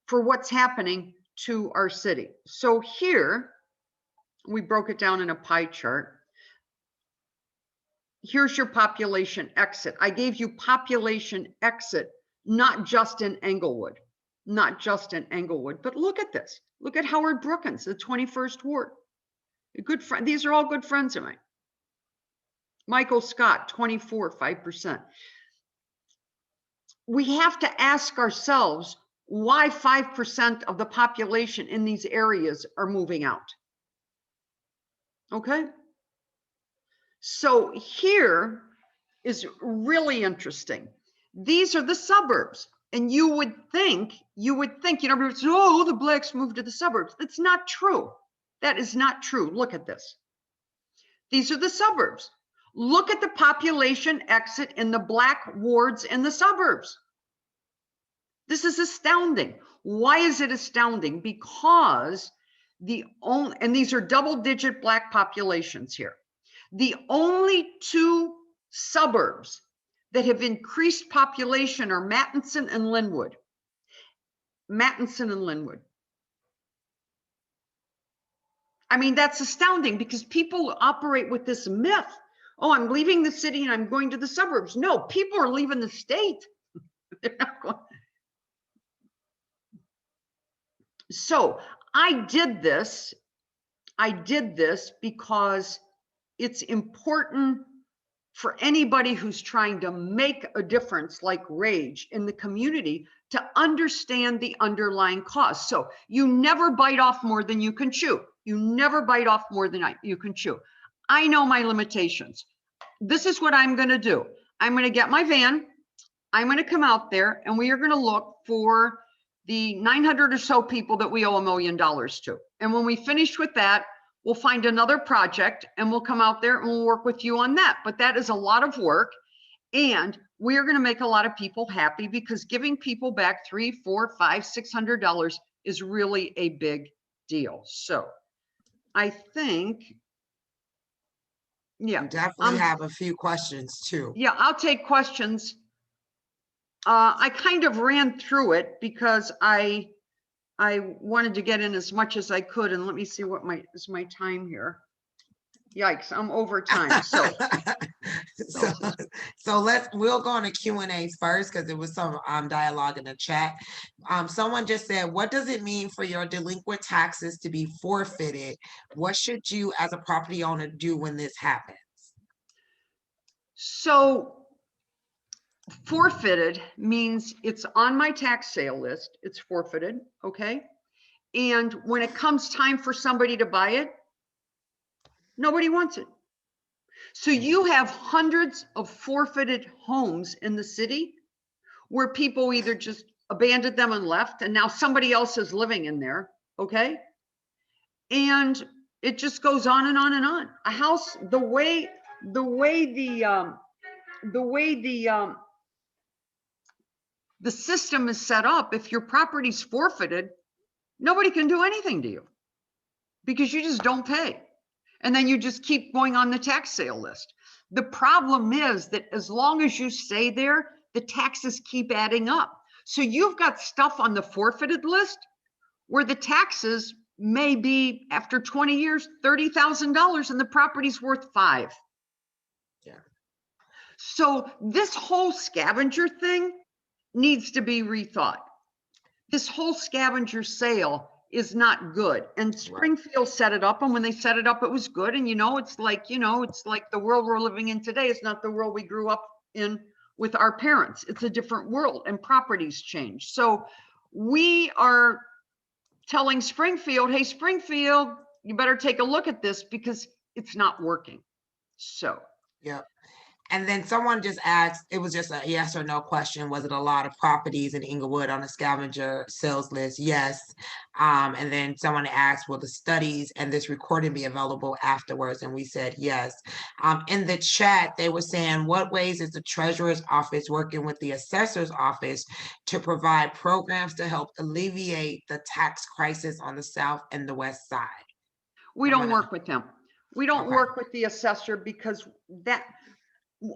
for what's happening to our city. So here, we broke it down in a pie chart. Here's your population exit. I gave you population exit, not just in Englewood, not just in Englewood, but look at this. Look at Howard Brookins, the 21st Ward. A good friend. These are all good friends of mine. Michael Scott, 5%. We have to ask ourselves why 5% of the population in these areas are moving out. Okay? So here is really interesting. These are the suburbs. And you would think, everybody says, oh, the blacks moved to the suburbs. That's not true. That is not true. Look at this. These are the suburbs. Look at the population exit in the black wards in the suburbs. This is astounding. Why is it astounding? Because and these are double-digit black populations here. The only two suburbs that have increased population are Mattinson and Linwood. Mattinson and Linwood. I mean, that's astounding because people operate with this myth. Oh, I'm leaving the city and I'm going to the suburbs. No, people are leaving the state. They're not going. So I did this because it's important for anybody who's trying to make a difference like Rage in the community to understand the underlying cause. So you never bite off more than you can chew. You never bite off more than you can chew. I know my limitations. This is what I'm going to do. I'm going to get my van. I'm going to come out there and we are going to look for the 900 or so people that we owe $1 million to. And when we finish with that, we'll find another project and we'll come out there and we'll work with you on that. But that is a lot of work. And we are going to make a lot of people happy because giving people back $300, $400, $500, $600 is really a big deal. So I think, yeah. You definitely have a few questions too. Yeah, I'll take questions. I kind of ran through it because I wanted to get in as much as I could. And let me see what is my time here. Yikes, I'm over time. So we'll go on to Q&A first because there was some dialogue in the chat. Someone just said, what does it mean for your delinquent taxes to be forfeited? What should you as a property owner do when this happens? So forfeited means it's on my tax sale list. It's forfeited, okay? And when it comes time for somebody to buy it, nobody wants it. So you have hundreds of forfeited homes in the city where people either just abandoned them and left, and now somebody else is living in there, okay? And it just goes on and on and on. A house, the way the system is set up, if your property's forfeited, nobody can do anything to you because you just don't pay. And then you just keep going on the tax sale list. The problem is that as long as you stay there, the taxes keep adding up. So you've got stuff on the forfeited list where the taxes may be, after 20 years, $30,000 and the property's worth $5. Yeah. So this whole scavenger thing needs to be rethought. This whole scavenger sale is not good. And Springfield set it up, and when they set it up, it was good. And it's like the world we're living in today is not the world we grew up in with our parents. It's a different world, and properties change. So we are telling Springfield, hey, Springfield, you better take a look at this because it's not working. So. Yeah. And then someone just asked, it was just a yes or no question. Was it a lot of properties in Inglewood on the scavenger sales list? Yes. And then someone asked, will the studies and this recording be available afterwards? And we said yes. In the chat, they were saying, what ways is the treasurer's office working with the assessor's office to provide programs to help alleviate the tax crisis on the south and the west side? We don't work with them. We don't work with the assessor because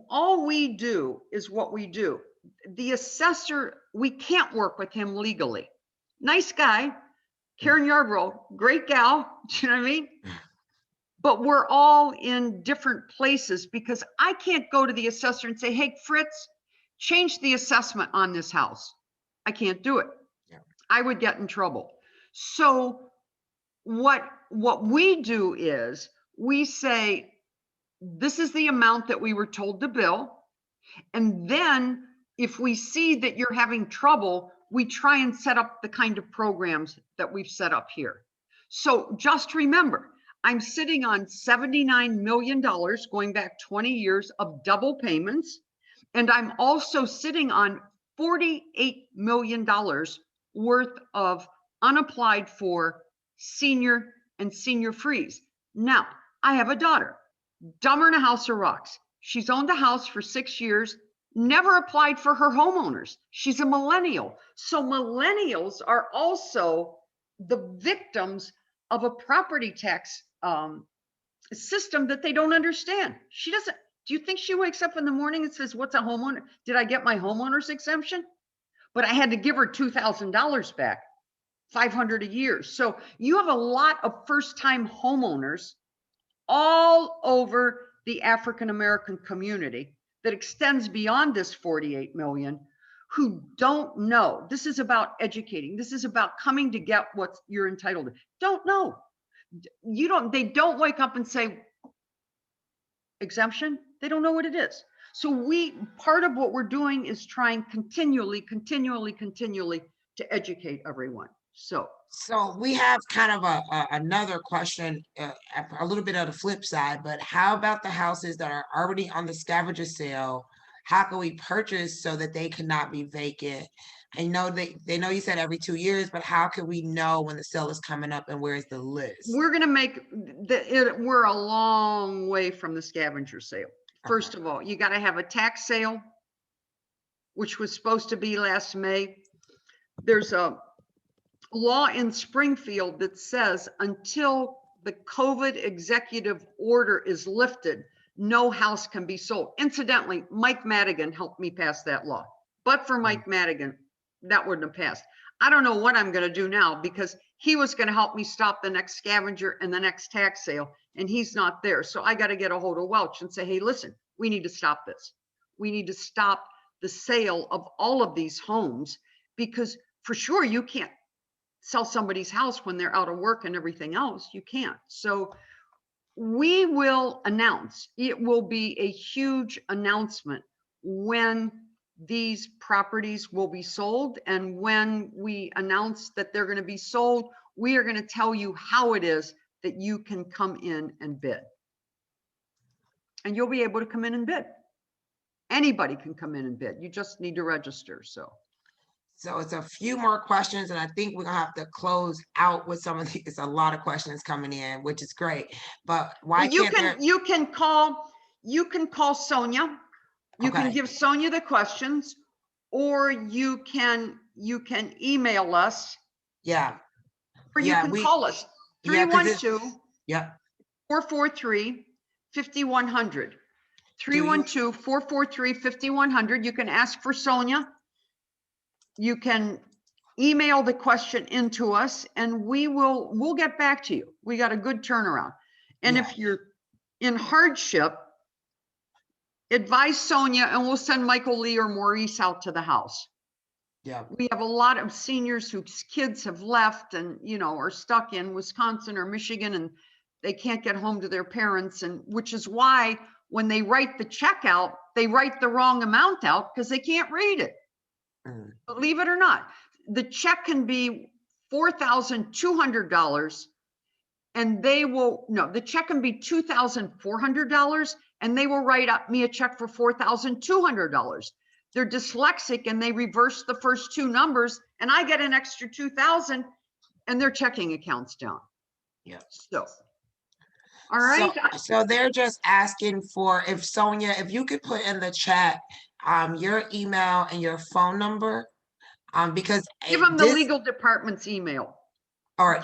all we do is what we do. The assessor, we can't work with him legally. Nice guy, Karen Yarbrough, great gal, do you know what I mean? But we're all in different places because I can't go to the assessor and say, hey, Fritz, change the assessment on this house. I can't do it. Yeah. I would get in trouble. So what we do is we say, this is the amount that we were told to bill. And then if we see that you're having trouble, we try and set up the kind of programs that we've set up here. So just remember, I'm sitting on $79 million going back 20 years of double payments. And I'm also sitting on $48 million worth of unapplied for senior and senior freeze. Now, I have a daughter. Dumber than a house of rocks. She's owned the house for 6 years, never applied for her homeowners. She's a millennial. So millennials are also the victims of a property tax system that they don't understand. She doesn't, do you think she wakes up in the morning and says, what's a homeowner? Did I get my homeowner's exemption? But I had to give her $2,000 back, $500 a year. So you have a lot of first-time homeowners all over the African-American community that extends beyond this 48 million who don't know. This is about educating. This is about coming to get what you're entitled to. Don't know. They don't wake up and say, exemption. They don't know what it is. So part of what we're doing is trying continually to educate everyone. So we have kind of another question, a little bit of the flip side, but how about the houses that are already on the scavenger sale? How can we purchase so that they cannot be vacant? I know they know you said every 2 years, but how can we know when the sale is coming up and where's the list? We're going to make we're a long way from the scavenger sale. First of all, you got to have a tax sale, which was supposed to be last May. There's a law in Springfield that says until the COVID executive order is lifted, no house can be sold. Incidentally, Mike Madigan helped me pass that law. But for Mike Madigan, that wouldn't have passed. I don't know what I'm going to do now because he was going to help me stop the next scavenger and the next tax sale, and he's not there. So I got to get a hold of Welch and say, hey, listen, we need to stop this. We need to stop the sale of all of these homes because for sure you can't sell somebody's house when they're out of work and everything else. You can't. So we will announce, it will be a huge announcement when these properties will be sold. And when we announce that they're going to be sold, we are going to tell you how it is that you can come in and bid. And you'll be able to come in and bid. Anybody can come in and bid. You just need to register. So it's a few more questions, and I think we're gonna have to close out with some of these. It's a lot of questions coming in, which is great. But why can't you can call Sonia. You can give Sonia the questions, or you can email us. Yeah. Or you can call us 312. Yeah. 443-5100. Do you, 312-443-5100. You can ask for Sonia. You can email the question into us and we'll get back to you. We got a good turnaround. And Yeah. if you're in hardship, advise Sonia and we'll send Michael Lee or Maurice out to the house. yeah, We have a lot of seniors whose kids have left and, you know, are stuck in Wisconsin or Michigan and they can't get home to their parents. And which is why when they write the check out, they write the wrong amount out because they can't read it. mm, Believe it or not, the check can be $4,200 and they will, no, the check can be $2,400 and they will write up me a check for $4,200. They're dyslexic and they reverse the first two numbers and I get an extra 2,000 and their checking account's down. yeah. So, all right. So they're just asking for, if Sonia, if you could put in the chat, your email and your phone number, because Give them the this, legal department's email. or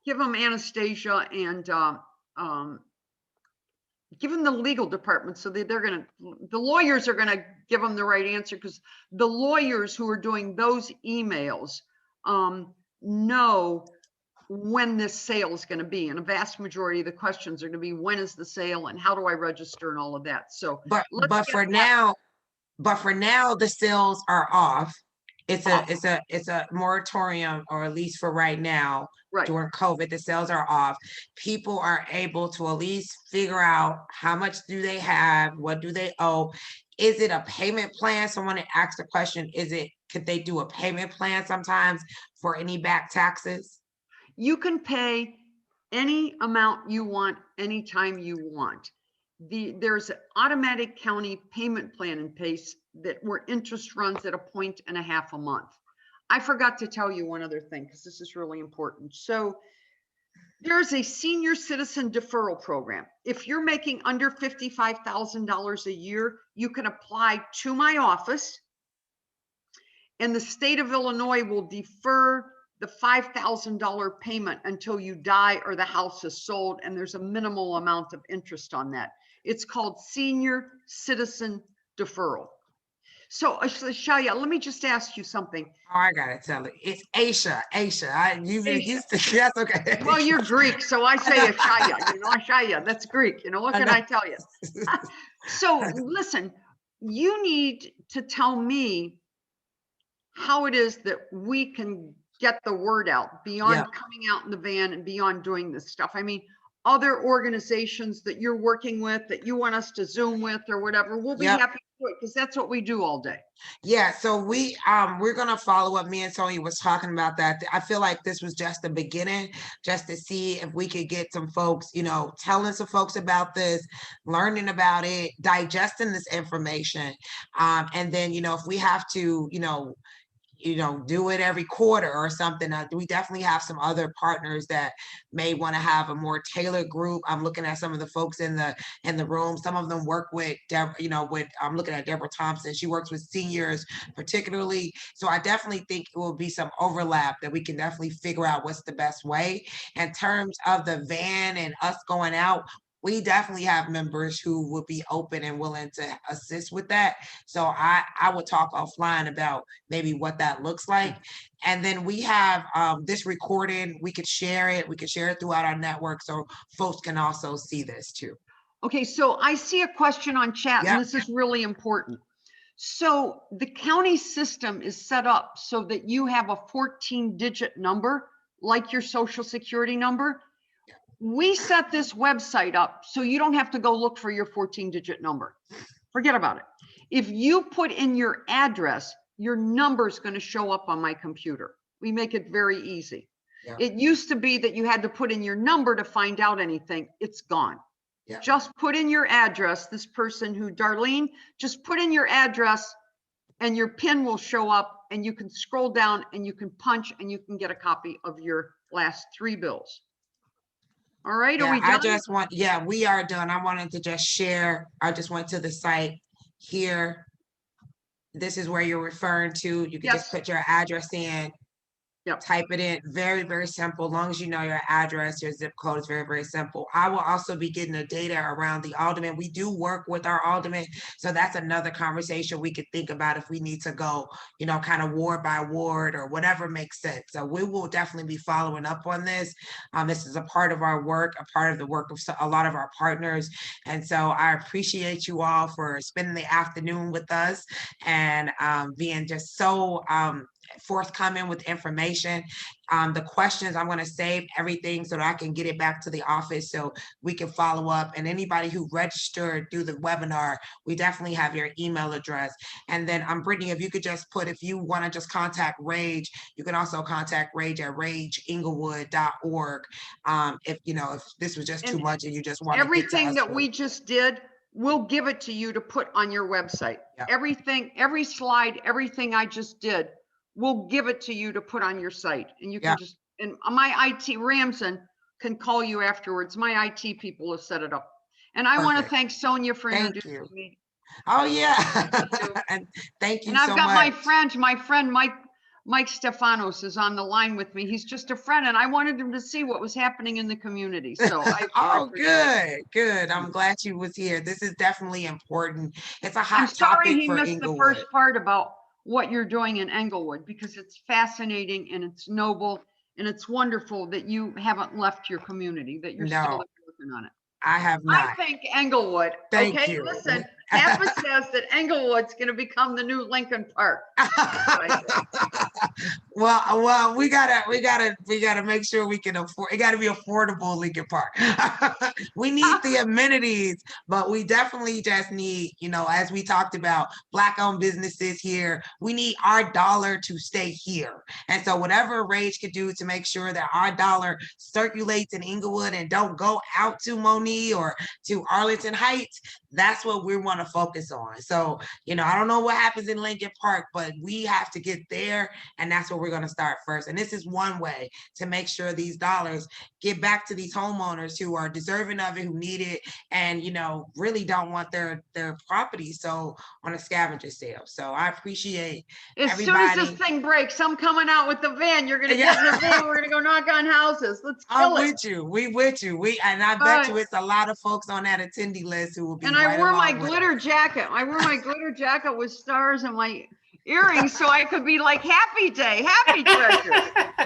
Give them Anastasia and give them the legal department so that the lawyers are gonna give them the right answer because the lawyers who are doing those emails know when this sale is gonna be. And a vast majority of the questions are gonna be, when is the sale and how do I register and all of that. So but for now, the sales are off. It's a moratorium, or at least for right now, right. during COVID, the sales are off. People are able to at least figure out how much do they have, what do they owe. Is it a payment plan? Someone asked a question, could they do a payment plan sometimes for any back taxes? You can pay any amount you want, anytime you want. There's an automatic county payment plan in place where interest runs at 1.5 a month. I forgot to tell you one other thing because this is really important. So there's a senior citizen deferral program. If you're making under $55,000 a year, you can apply to my office and the state of Illinois will defer the $5,000 payment until you die or the house is sold, and there's a minimal amount of interest on that. It's called senior citizen deferral. So Shaya, let me just ask you something. Oh, I gotta tell it. It's Aisha. You've been used to, that's okay. Well, you're Greek, so I say Shaya, Shaya, that's Greek, what can I tell you? So listen, you need to tell me how it is that we can get the word out beyond coming out in the van and beyond doing this stuff. I mean, other organizations that you're working with that you want us to Zoom with or whatever, we'll be happy to do it because that's what we do all day. Yeah, so we're gonna follow up. Me and Sonia was talking about that. I feel like this was just the beginning, just to see if we could get some folks, telling some folks about this, learning about it, digesting this information. And then, if we have to, do it every quarter or something. We definitely have some other partners that may want to have a more tailored group. I'm looking at some of the folks in the room. Some of them work with I'm looking at Deborah Thompson. She works with seniors particularly. So I definitely think it will be some overlap that we can definitely figure out what's the best way. In terms of the van and us going out, we definitely have members who would be open and willing to assist with that. So I would talk offline about maybe what that looks like. And then we have this recording. We could share it. We could share it throughout our network so folks can also see this too. Okay, so I see a question on chat, and this is really important. So the county system is set up so that you have a 14-digit number, like your social security number. We set this website up so you don't have to go look for your 14-digit number. Forget about it. If you put in your address, your number is going to show up on my computer. We make it very easy. Yeah. It used to be that you had to put in your number to find out anything. It's gone. Yeah. Just put in your address. This person Darlene, just put in your address and your PIN will show up and you can scroll down and you can punch and you can get a copy of your last 3 bills. All right, are we done? We are done. I wanted to just share. I just went to the site here. This is where you're referring to. You can just put your address in. Yep. Type it in. Very, very simple. As long as you know your address, your zip code is very, very simple. I will also be getting the data around the alderman. We do work with our alderman. So that's another conversation we could think about if we need to go, you know, kind of ward by ward or whatever makes sense. So we will definitely be following up on this. This is a part of our work, a part of the work of a lot of our partners. And so I appreciate you all for spending the afternoon with us and being just so forthcoming with information. The questions, I'm going to save everything so that I can get it back to the office so we can follow up. And anybody who registered through the webinar, we definitely have your email address. And then Brittany, if you could just put, if you want to just contact Rage, you can also contact Rage at rageinglewood.org. If you know, if this was just too much and you just want to get to everything us that for- we just did, we'll give it to you to put on your website. Yeah. Everything, every slide, everything I just did, we'll give it to you to put on your site. And you can Yeah. just, and my IT, Ramson, can call you afterwards. My IT people have set it up. And I want to Perfect. thank Sonia for Thank introducing you. me. Oh yeah. you. And thank you And I've so got much. my friend Mike Stefanos is on the line with me. He's just a friend, and I wanted him to see what was happening in the community. So I Oh, appreciate good. I'm glad you was here. This is definitely important. It's a I'm hot sorry topic he for missed the Inglewood. first part about what you're doing in Englewood, because it's fascinating and it's noble and it's wonderful that you haven't left your community, that you're still No, working on it. I have I not. think Englewood. Thank Okay, you. listen, Pappas says that Englewood's going to become the new Lincoln Park. Well, we gotta make sure we can afford. It got to be affordable, Lincoln Park. We need the amenities, but we definitely just need, you know, as we talked about, Black-owned businesses here. We need our dollar to stay here, and so whatever Rage could do to make sure that our dollar circulates in Inglewood and don't go out to Moni or to Arlington Heights, that's what we want to focus on. So, you know, I don't know what happens in Lincoln Park, but we have to get there, and that's where we're going to start first. And this is one way to make sure these dollars get back to these homeowners who are deserving of it, who need it, and, you know, really don't want their property so on a scavenger sale. So I appreciate As everybody. soon as this thing breaks, I'm coming out with the van. You're going to get in the van. We're going to go knock on houses. Let's kill it. With you. We with you. And I bet you it's a lot of folks on that attendee list who will be. And I wore my glitter jacket. I wore my glitter jacket with stars and my earrings so I could be like Happy Day, Happy Treasure.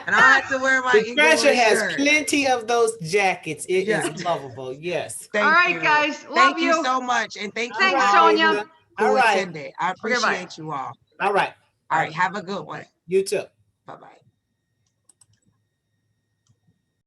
And I had to wear my The Treasure has shirt. plenty of those jackets. It is lovable. Yes. All right, guys. Love you so much. And thank you. Thanks, Sonia. Who attended. I appreciate you all. All right. All right. Have a good one. You too. Bye-bye.